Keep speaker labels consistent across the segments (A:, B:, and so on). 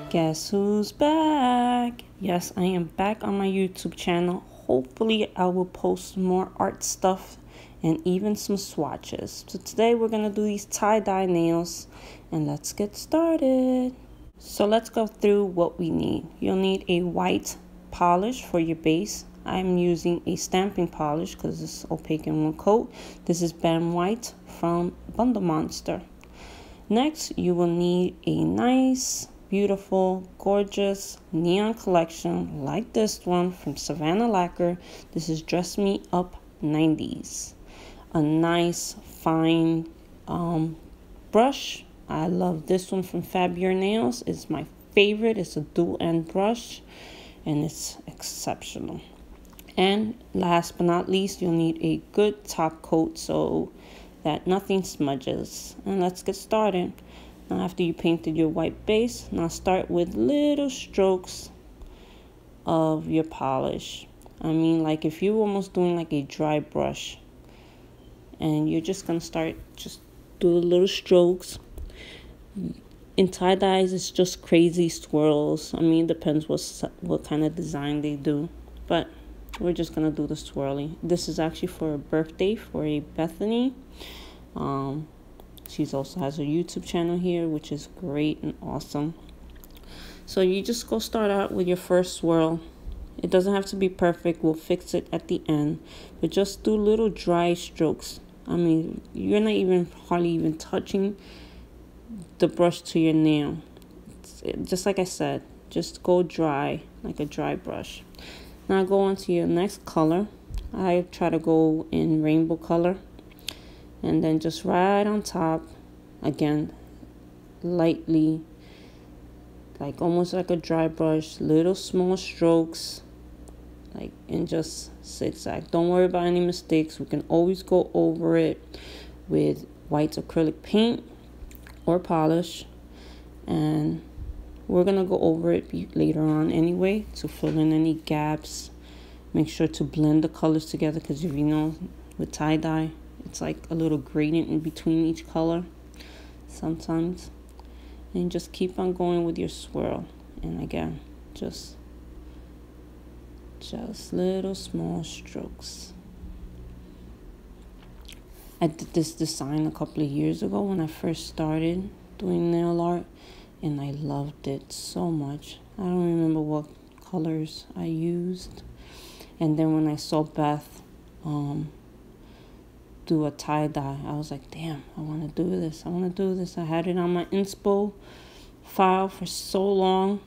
A: Guess who's back? Yes, I am back on my YouTube channel. Hopefully I will post more art stuff and even some swatches. So today we're gonna do these tie-dye nails and let's get started. So let's go through what we need. You'll need a white polish for your base. I'm using a stamping polish because it's opaque in one coat. This is Ben White from Bundle Monster. Next, you will need a nice, beautiful, gorgeous neon collection like this one from Savannah Lacquer. This is Dress Me Up 90s. A nice, fine brush. I love this one from Fab Your Nails. It's my favorite. It's a dual end brush and it's exceptional. And last but not least, you'll need a good top coat so that nothing smudges. And let's get started. Now after you painted your white base, now start with little strokes of your polish. I mean, like if you're almost doing like a dry brush, and you're just gonna start, just do little strokes. In tie-dyes, it's just crazy swirls. I mean, it depends what kind of design they do, but we're just gonna do the swirly. This is actually for a birthday for a Bethany. She also has a YouTube channel here, which is great and awesome. So you just go start out with your first swirl. It doesn't have to be perfect. We'll fix it at the end, but just do little dry strokes. I mean, you're not even hardly even touching the brush to your nail. Just like I said, just go dry, like a dry brush. Now go on to your next color. I try to go in rainbow color. And then just right on top, again, lightly, like almost like a dry brush, little small strokes, like, and just zigzag. Don't worry about any mistakes. We can always go over it with white acrylic paint or polish. And we're gonna go over it later on anyway to fill in any gaps. Make sure to blend the colors together, because if you know, with tie-dye, it's like a little gradient in between each color sometimes. And just keep on going with your swirl. And again, just little small strokes. I did this design a couple of years ago when I first started doing nail art, and I loved it so much. I don't remember what colors I used. And then when I saw Beth do a tie-dye, I was like, damn, I want to do this. I want to do this. I had it on my inspo file for so long.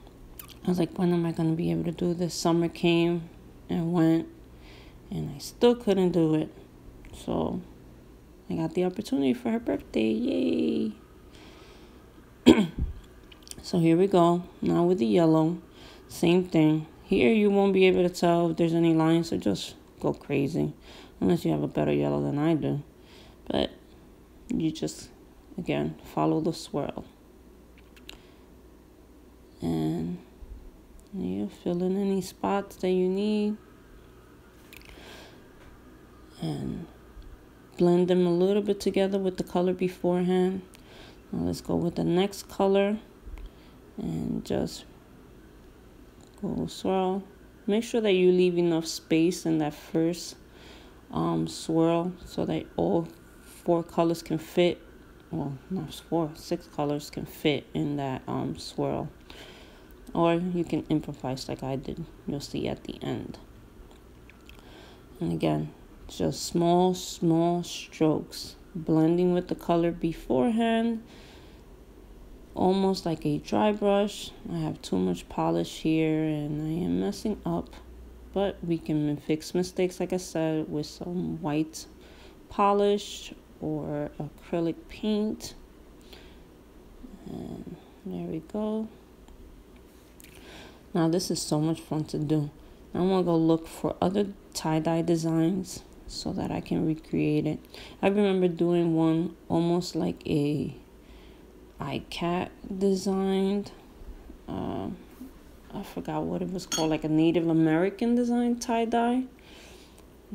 A: I was like, when am I going to be able to do this? Summer came and went, and I still couldn't do it. So I got the opportunity for her birthday. Yay. So here we go. Now with the yellow, same thing. Here you won't be able to tell if there's any lines, so just go crazy. Unless you have a better yellow than I do. But you just, again, follow the swirl. And you fill in any spots that you need. And blend them a little bit together with the color beforehand. Now let's go with the next color. And just go swirl. Make sure that you leave enough space in that first swirl so that all 4 colors can fit. Well, not 4, 6 colors can fit in that swirl. Or you can improvise like I did. You'll see at the end. And again, just small strokes, blending with the color beforehand, almost like a dry brush. I have too much polish here and I am messing up. But we can fix mistakes, like I said, with some white polish or acrylic paint. And there we go. Now this is so much fun to do. I'm gonna go look for other tie-dye designs so that I can recreate it. I remember doing one almost like a iCat designed. I forgot what it was called, like a Native American design tie-dye.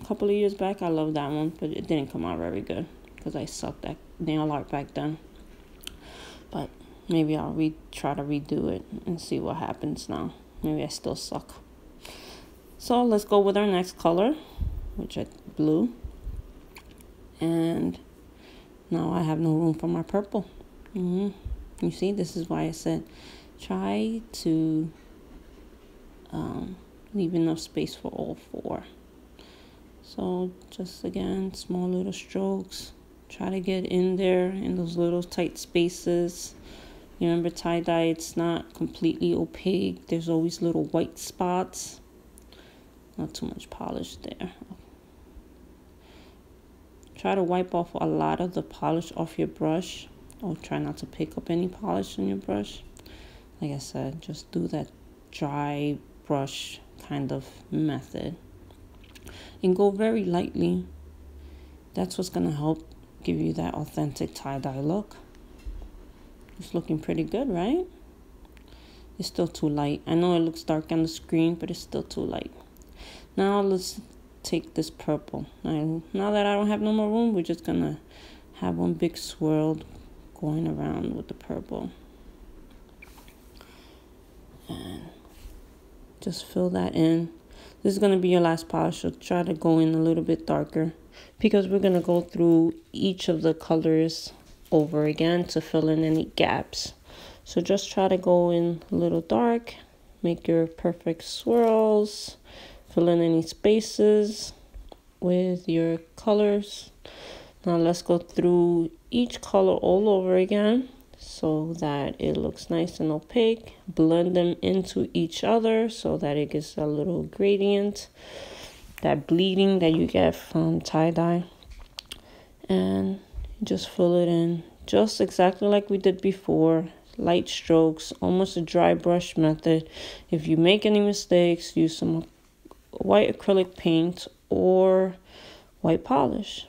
A: A couple of years back, I loved that one, but it didn't come out very good. because I sucked at nail art back then. But maybe I'll try to redo it and see what happens now. Maybe I still suck. So let's go with our next color, which is blue. And now I have no room for my purple. You see, this is why I said try to leave enough space for all four. So just again, small little strokes. Try to get in there in those little tight spaces. You remember tie-dye, it's not completely opaque. There's always little white spots. Not too much polish there. Try to wipe off a lot of the polish off your brush. Or try not to pick up any polish on your brush. Like I said, just do that dry brush kind of method. And go very lightly. That's what's going to help give you that authentic tie-dye look. It's looking pretty good, right? It's still too light. I know it looks dark on the screen, but it's still too light. Now let's take this purple. Now that I don't have no more room, we're just going to have one big swirl going around with the purple. And just fill that in. This is going to be your last polish, so try to go in a little bit darker because we're going to go through each of the colors over again to fill in any gaps. So just try to go in a little dark, make your perfect swirls, fill in any spaces with your colors. Now let's go through each color all over again so that it looks nice and opaque. Blend them into each other so that it gets a little gradient, that bleeding that you get from tie-dye. And just fill it in just exactly like we did before. Light strokes, almost a dry brush method. If you make any mistakes, use some white acrylic paint or white polish.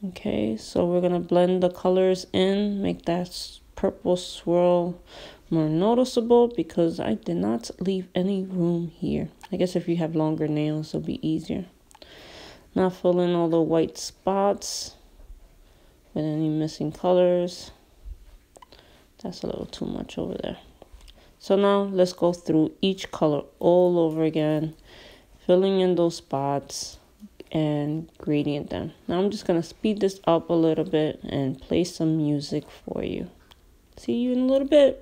A: Okay, so we're going to blend the colors in, make that purple swirl more noticeable because I did not leave any room here. I guess if you have longer nails, it'll be easier. Now fill in all the white spots with any missing colors. That's a little too much over there. So now let's go through each color all over again, filling in those spots and gradient them. Now I'm just going to speed this up a little bit and play some music for you. See you in a little bit.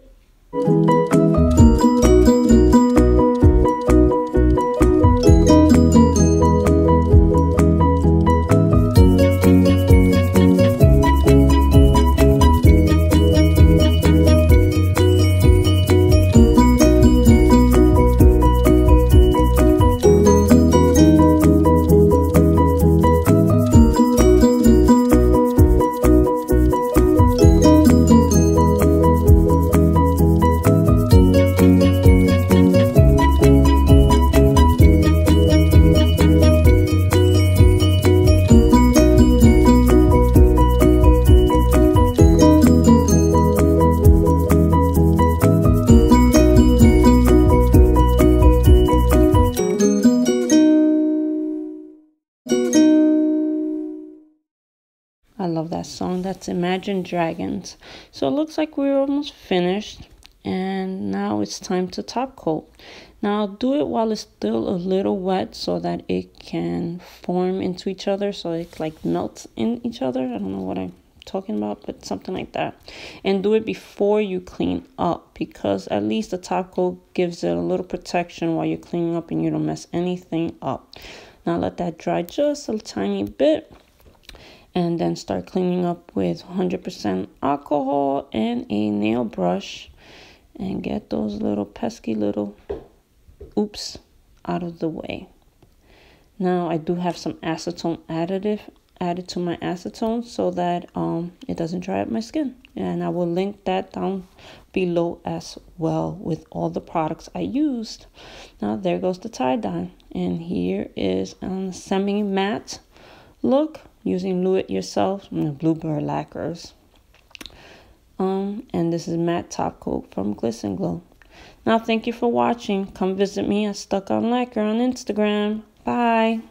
A: I love that song. That's Imagine Dragons. So it looks like we're almost finished. And now it's time to top coat. Now do it while it's still a little wet so that it can form into each other. So it like melts in each other. I don't know what I'm talking about, but something like that. And do it before you clean up because at least the top coat gives it a little protection while you're cleaning up and you don't mess anything up. Now let that dry just a tiny bit. And then start cleaning up with 100% alcohol and a nail brush. And get those little pesky little oops out of the way. Now I do have some acetone additive added to my acetone so that it doesn't dry up my skin. And I will link that down below as well with all the products I used. Now there goes the tie-dye. And here is a semi-matte look. Using Do It Yourself from the Bluebird lacquers. And this is matte top coat from Glisten Glow. Now thank you for watching. Come visit me at Stuck on Lacquer on Instagram. Bye.